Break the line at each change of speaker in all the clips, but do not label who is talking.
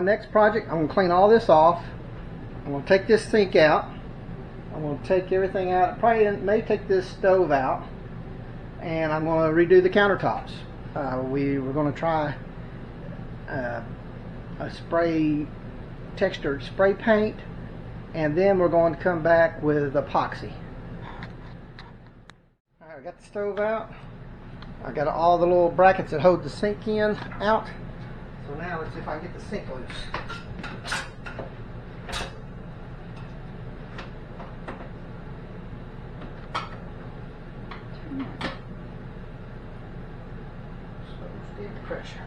next project, I'm going to clean all this off. I'm going to take this sink out. I'm going to take everything out. Probably may take this stove out. And I'm going to redo the countertops. We were going to try a textured spray paint, and then we're going to come back with epoxy. Alright, I got the stove out. I got all the little brackets that hold the sink in out. So now let's see if I can get the sink loose. Pressure.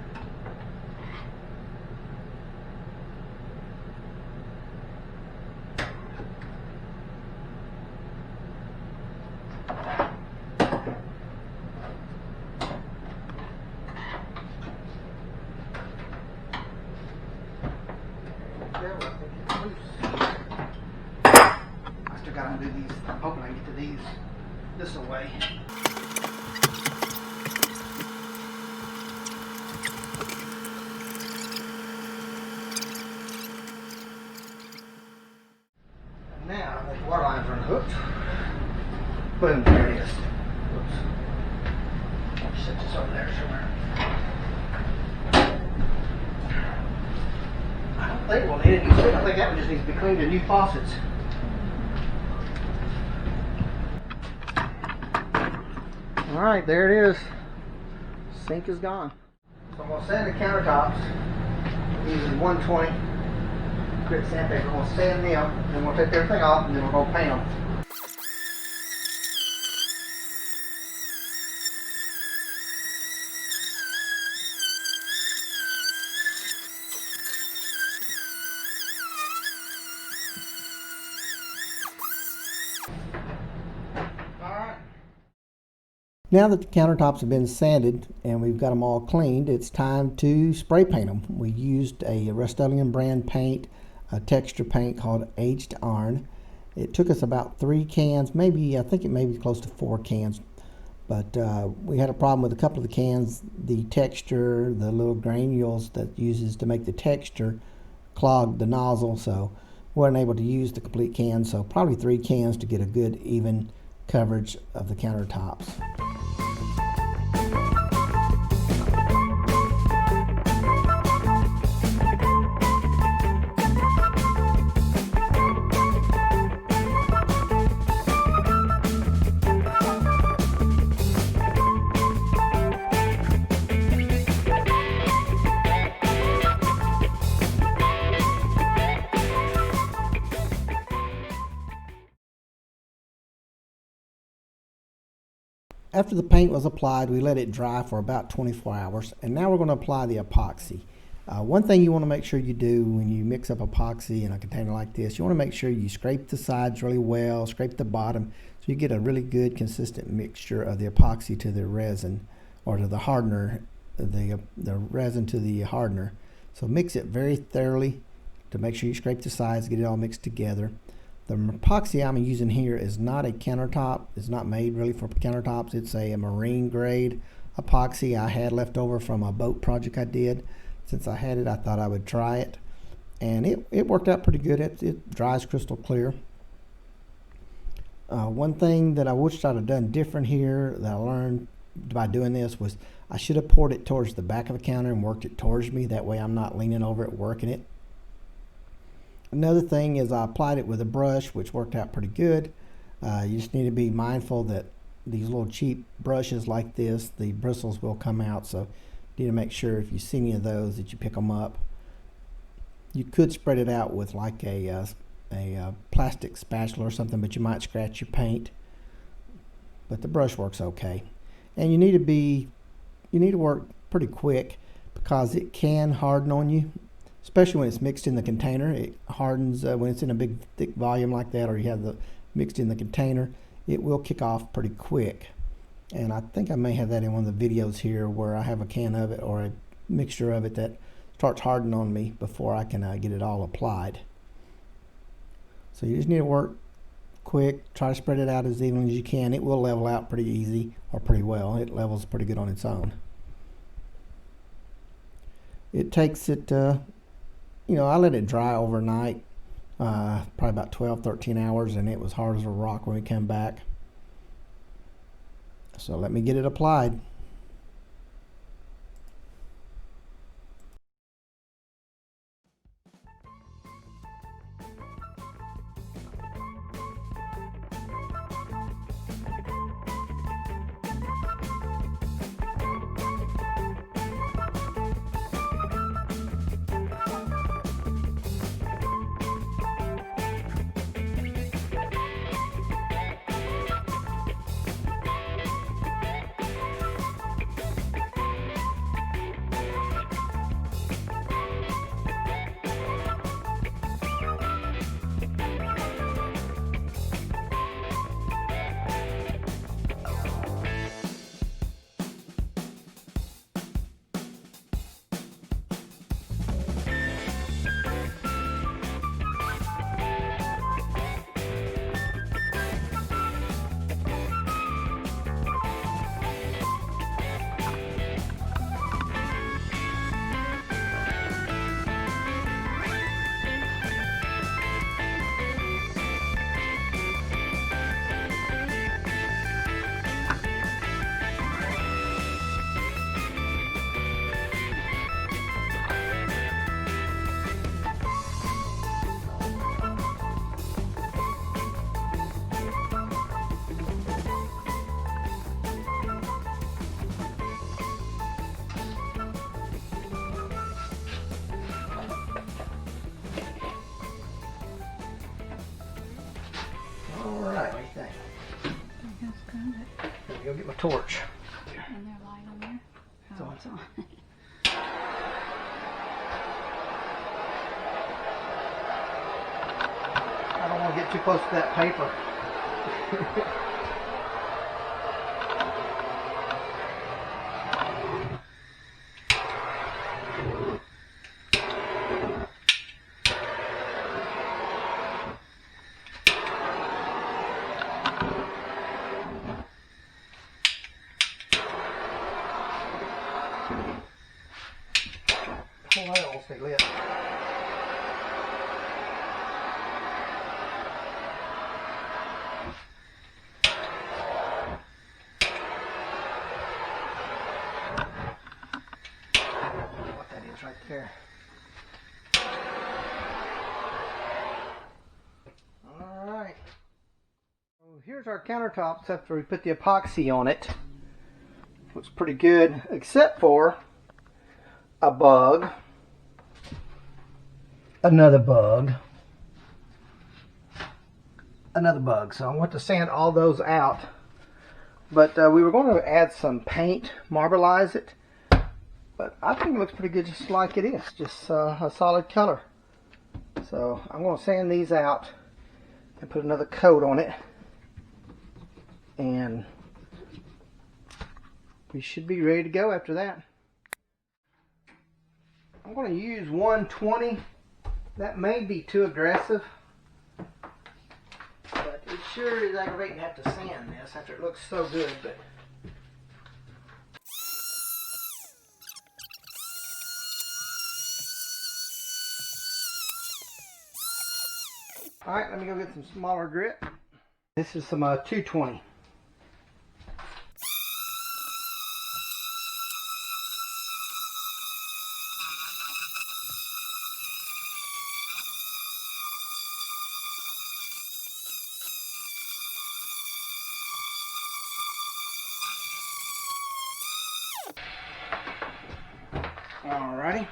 I still got to do these. I'm hoping I can get to these this away. Now the water lines are unhooked. Boom, there it is. Whoops. I'll set this over there somewhere. I don't think we'll need a new sink. I think that one just needs to be cleaned to new faucets. Alright, there it is. Sink is gone. So I'm going to sand the countertops using 120 grit sandpaper. We're going to sand them, and we'll take everything off, and then we're going to paint them. Now that the countertops have been sanded and we've got them all cleaned, it's time to spray paint them. We used a Reinstalling brand paint, a texture paint called Aged Iron. It took us about 3 cans, maybe, I think it may be close to 4 cans. But we had a problem with a couple of the cans. The texture, the little granules that uses to make the texture clogged the nozzle, so we weren't able to use the complete can. So probably 3 cans to get a good even coverage of the countertops. After the paint was applied, we let it dry for about 24 hours, and now we're going to apply the epoxy. One thing you want to make sure you do when you mix up epoxy in a container like this, you want to make sure you scrape the sides really well, scrape the bottom, so you get a really good consistent mixture of the epoxy to the resin, or to the hardener, the resin to the hardener. So mix it very thoroughly to make sure you scrape the sides, get it all mixed together. The epoxy I'm using here is not a countertop. It's not made really for countertops. It's a marine grade epoxy I had left over from a boat project I did. Since I had it, I thought I would try it. And it worked out pretty good. It dries crystal clear. One thing that I wished I'd have done different here that I learned by doing this was I should have poured it towards the back of the counter and worked it towards me. That way I'm not leaning over it working it. Another thing is I applied it with a brush, which worked out pretty good. You just need to be mindful that these little cheap brushes like this, the bristles will come out, so you need to make sure if you see any of those that you pick them up. You could spread it out with like a plastic spatula or something, but you might scratch your paint. But the brush works okay. And you need to work pretty quick because it can harden on you. Especially when it's mixed in the container. It hardens when it's in a big thick volume like that, or you have the mixed in the container, it will kick off pretty quick. And I think I may have that in one of the videos here where I have a can of it or a mixture of it that starts hardening on me before I can get it all applied. So you just need to work quick, try to spread it out as evenly as you can. It will level out pretty easy or pretty well. It levels pretty good on its own. It takes it you know, I let it dry overnight, probably about 12, 13 hours, and it was hard as a rock when we came back. So let me get it applied. Alright, what do you think?
That's good.
Let me go get my torch.
And their light on there?
It's on.
It's on.
I don't want to get too close to that paper. Pull that off, stay lit. What that is right there. Alright. So here's our countertops after we put the epoxy on it. Looks pretty good, except for a bug. Another bug. Another bug. So I want to sand all those out. But we were going to add some paint, marbleize it. But I think it looks pretty good just like it is. Just a solid color. So I'm going to sand these out and put another coat on it. And we should be ready to go after that. I'm going to use 120. That may be too aggressive, but it sure is aggravating to have to sand this after it looks so good. But all right, let me go get some smaller grit. This is some 220. Alrighty.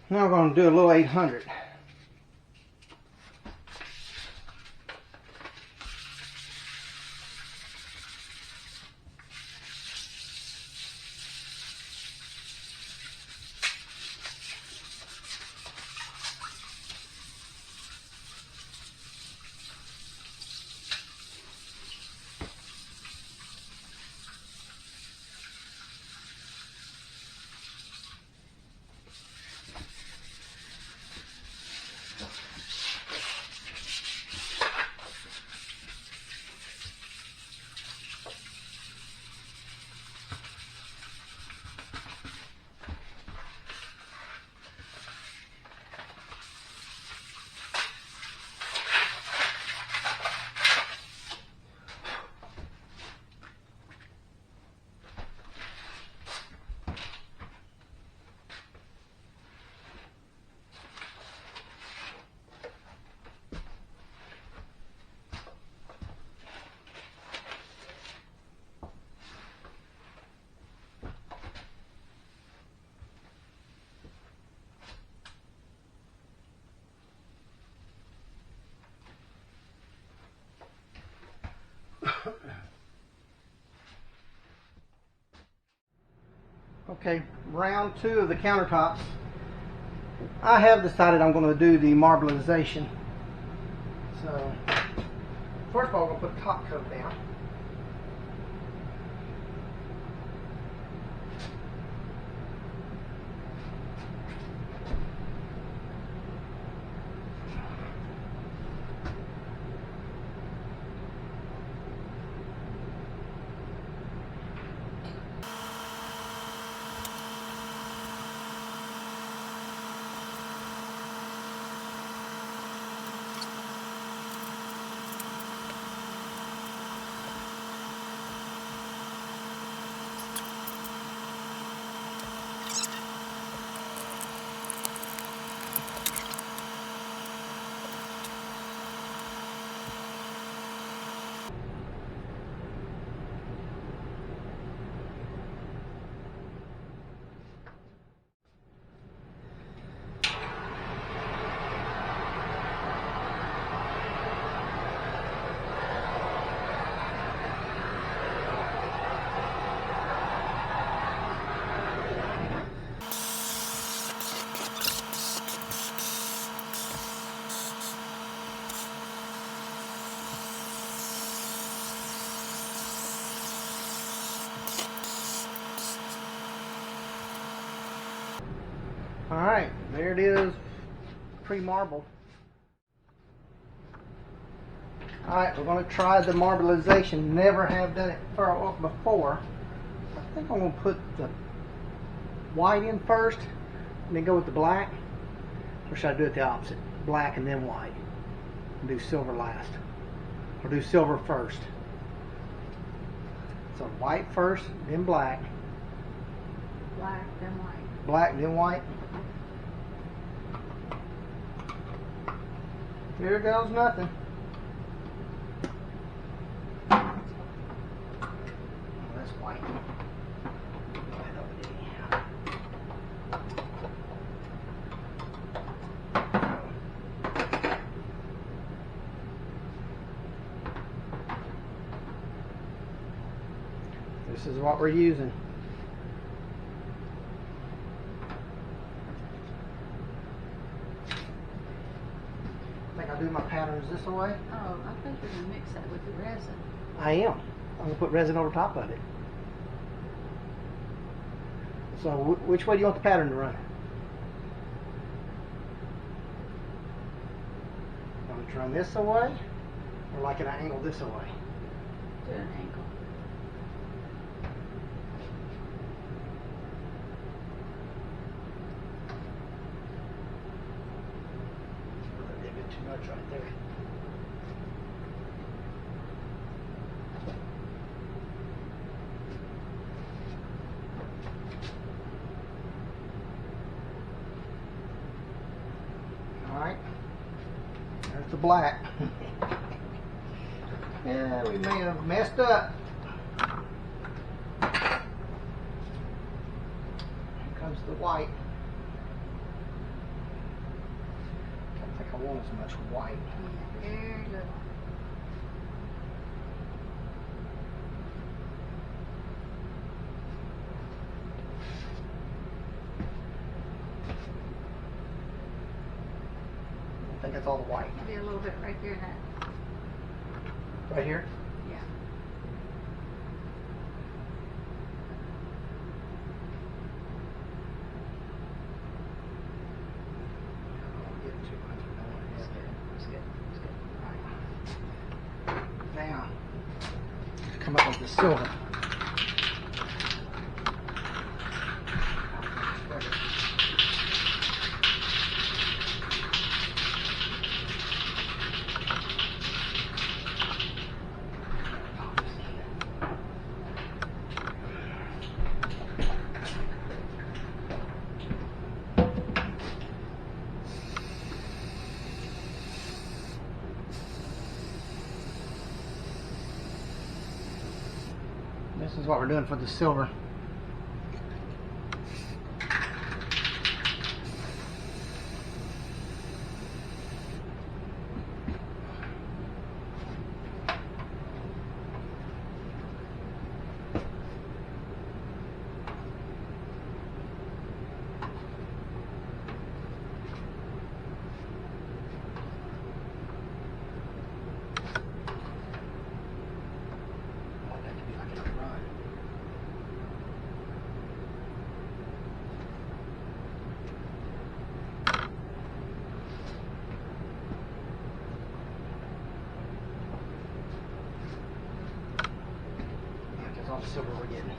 Now we're going to do a little 800. Okay, round 2 of the countertops. I have decided I'm going to do the marbleization. So, first of all, we're going to put top coat down. Alright, there it is, pre-marbled. Alright, we're going to try the marbleization. Never have done it before. I think I'm going to put the white in first, and then go with the black. Or should I do it the opposite? Black and then white. And do silver last. Or do silver first. So white first, then black.
Black, then white.
Black, then white. Here goes nothing. Oh, that's white. This is what we're using. I do my patterns this way.
Oh, I thought you were going to mix that with the resin.
I am. I'm going to put resin over top of it. So which way do you want the pattern to run? Want it to run this away? Or like at an angle this away?
Do an angle.
Too much right there. Alright, there's the black. Yeah, we may have messed up. Here comes the white. I want as much white.
Yeah, very little.
I think that's all the white.
Maybe a little bit right there in that.
Right here?
Yeah.
Now, come up with the silver. This is what we're doing for the silver. all the silver we're getting.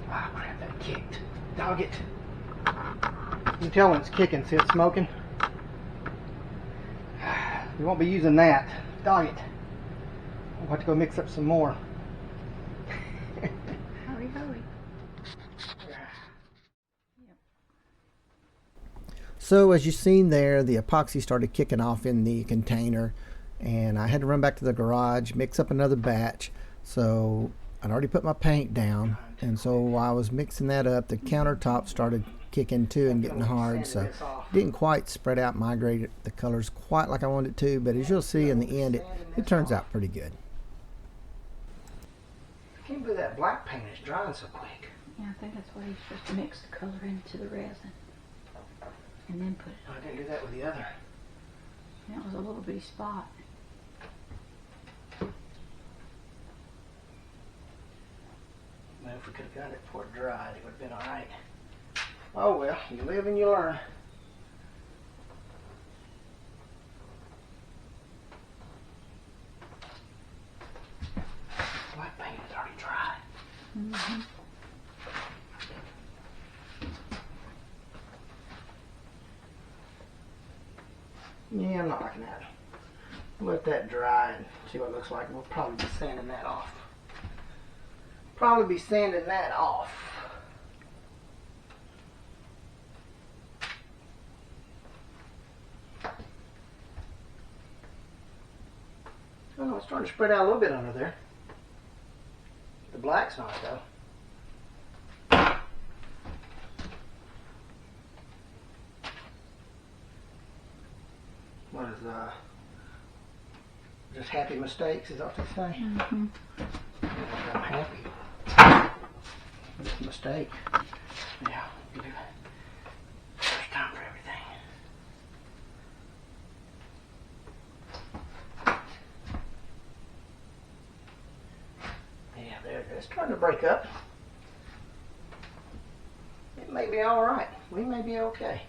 Ah, crap, that kicked. Dog it. You can tell when it's kicking, see it's smoking? We won't be using that. Dog it. We'll have to go mix up some more.
Hurry, hurry.
So as you've seen there, the epoxy started kicking off in the container, and I had to run back to the garage, mix up another batch. So I'd already put my paint down, and so while I was mixing that up, the countertop started kicking too and getting hard, so it didn't quite spread out, migrate the colors quite like I wanted it to, but as you'll see in the end, it turns out pretty good. I can't believe that black paint is drying so quick.
Yeah, I think that's why you're supposed to mix the color into the resin and then put it on.
I didn't do that with the other.
That was a little bitty spot.
Well, if we could have got it before it dried, it would have been alright. Oh well, you live and you learn. Black paint is already dry.
Mm-hmm.
Yeah, I'm not liking that. Let that dry and see what it looks like. We'll probably be sanding that off. Probably be sanding that off. Oh, it's starting to spread out a little bit under there. The black's not though. What is just happy mistakes, is that what they say?
Mm-hmm.
I'm happy. It's a mistake. Yeah, you do. First time for everything. Yeah, there it is. It's starting to break up. It may be alright. We may be okay.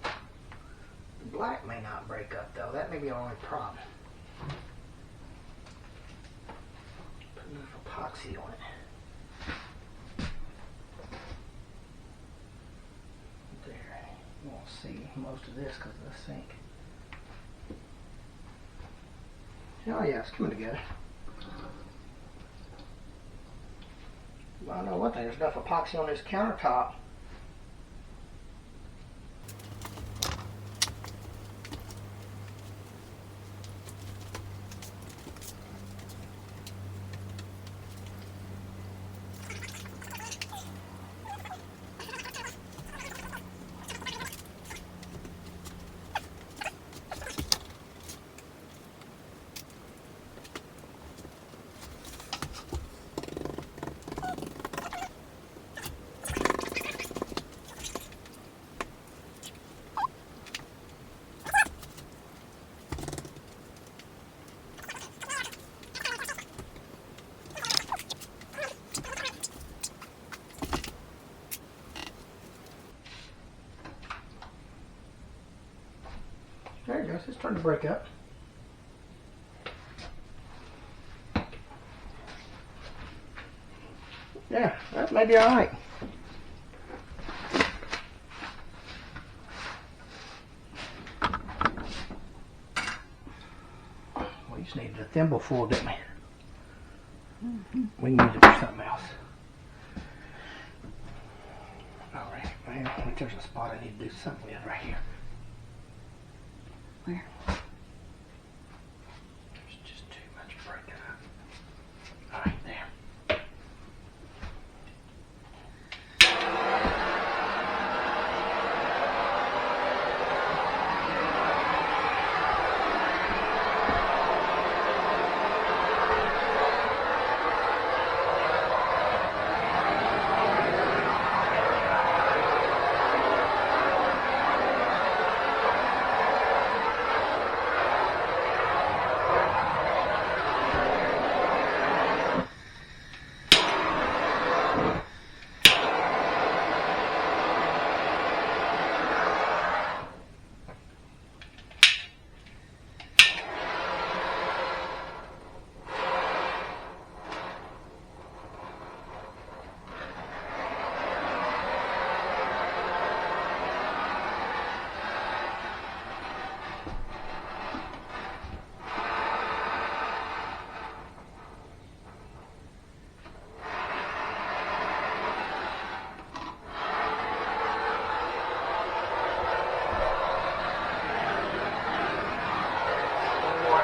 The black may not break up though. That may be our only problem. Put enough epoxy on it. There. You won't see most of this because of the sink. Oh yeah, it's coming together. Well, I know one thing, there's enough epoxy on this countertop. There it goes, it's starting to break up. Yeah, that may be alright. We just needed a thimble full, didn't we?
Mm-hmm.
We can use it for something else. Alright, well, I think there's a spot I need to do something with right here.
Where?
There's just too much breaking up. Alright, there.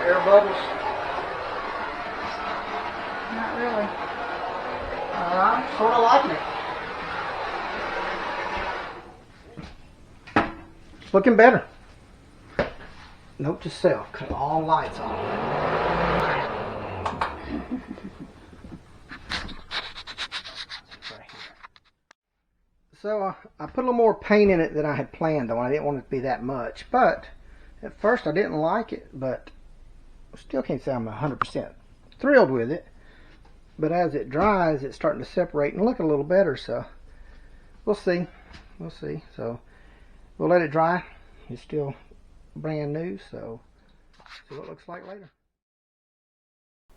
air bubbles?
Not really.
I'm sort of liking it. It's looking better. Note to self, cut all lights off. So I put a little more paint in it than I had planned on. I didn't want it to be that much, but at first I didn't like it, but still can't say I'm 100% thrilled with it. But as it dries, it's starting to separate and look a little better, so we'll see. We'll see. So we'll let it dry. It's still brand new, so see what it looks like later.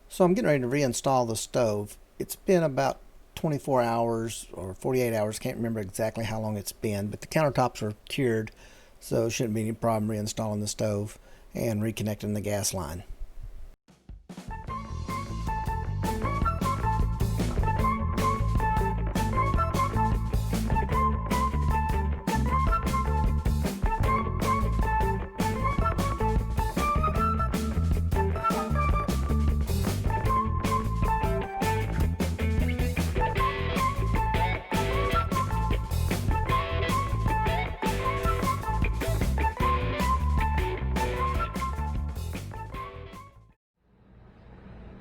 So I'm getting ready to reinstall the stove. It's been about 24 hours or 48 hours, can't remember exactly how long it's been, but the countertops are cured, so it shouldn't be any problem reinstalling the stove and reconnecting the gas line.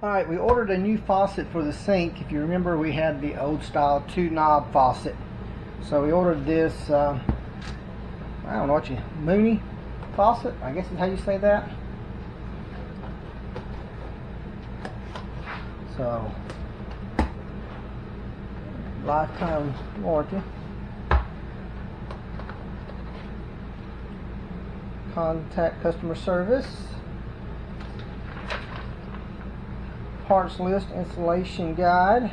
Alright, we ordered a new faucet for the sink. If you remember, we had the old style 2-knob faucet. So we ordered this, I don't know what Mooney faucet, I guess is how you say that. So, lifetime warranty. Contact customer service. Parts list, installation guide.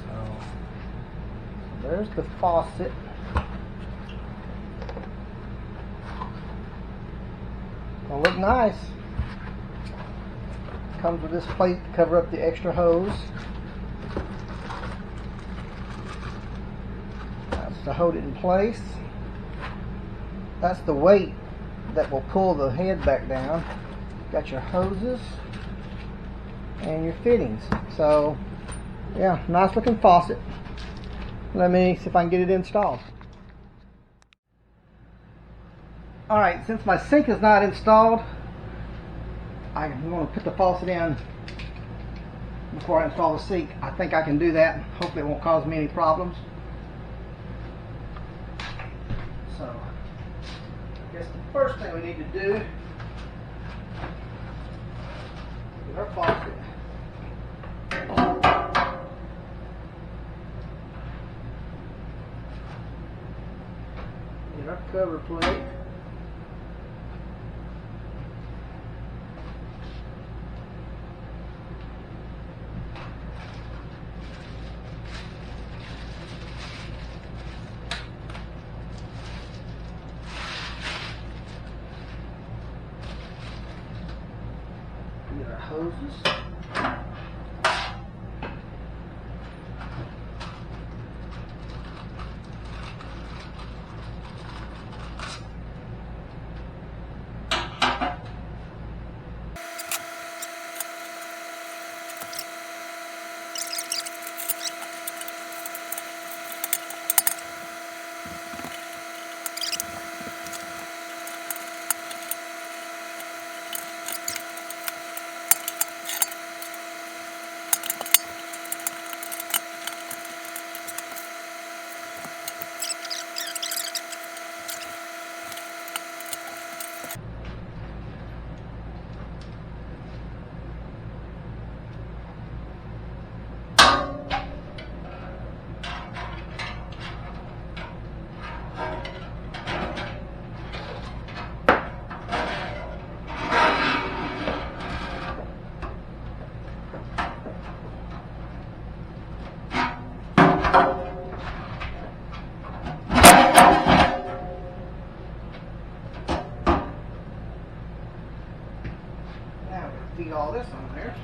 So there's the faucet. It'll look nice. Comes with this plate to cover up the extra hose. To hold it in place. That's the weight that will pull the head back down. Got your hoses and your fittings. So yeah, nice looking faucet. Let me see if I can get it installed. Alright, since my sink is not installed, I'm going to put the faucet in before I install the sink. I think I can do that. Hopefully it won't cause me any problems. So, I guess the first thing we need to do is get our faucet. Get our cover plate. Get our hoses. Feed all this on there.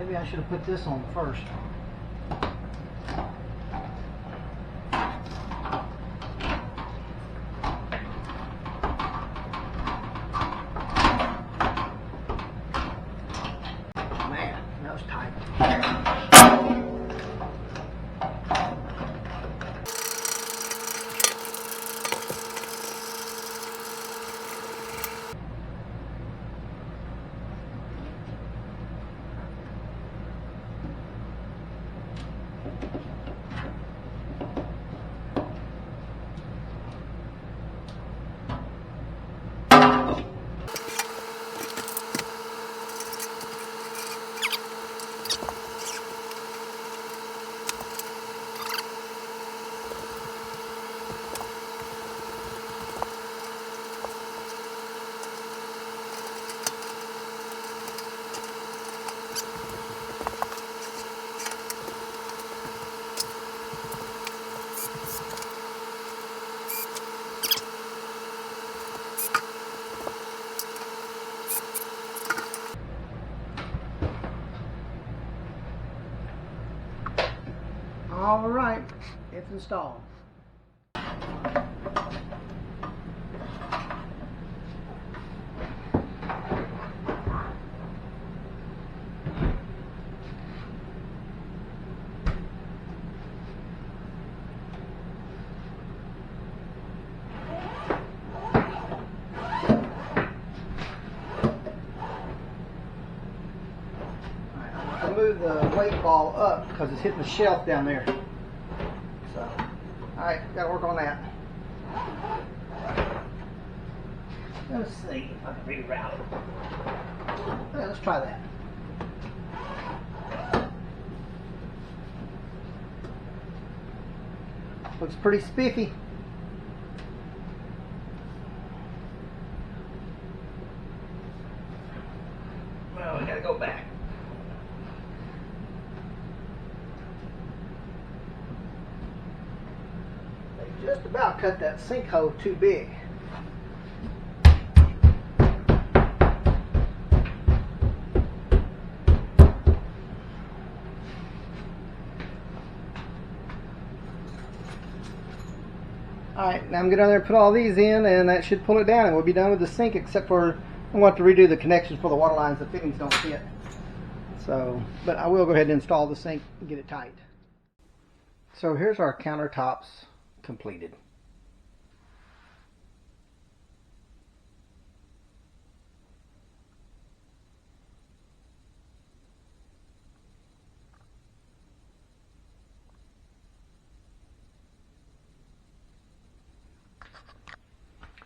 Maybe I should have put this on first. Man, that was tight. All right, it's installed. I move the weight ball up because it's hitting the shelf down there. So, alright, gotta work on that. Let's see if I can reroute it. Yeah, let's try that. Looks pretty spiffy. Well, we gotta go back. They just about cut that sinkhole too big. Alright, now I'm going to go down there and put all these in, and that should pull it down, and we'll be done with the sink, except for I want to redo the connections for the water lines. The fittings don't fit. So, but I will go ahead and install the sink and get it tight. So here's our countertops completed.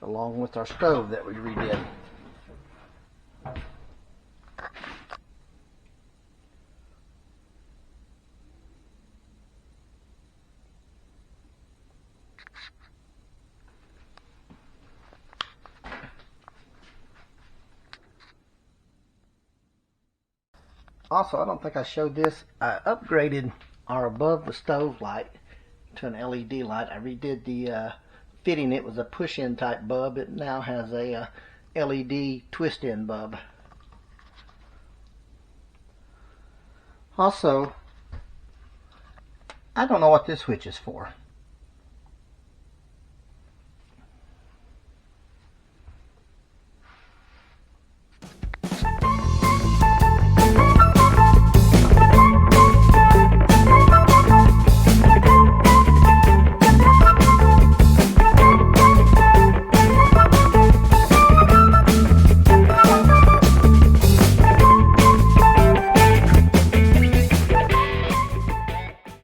Along with our stove that we redid. Also, I don't think I showed this. I upgraded our above the stove light to an LED light. I redid the fitting. It was a push-in type bulb. It now has a LED twist-in bulb. Also, I don't know what this switch is for.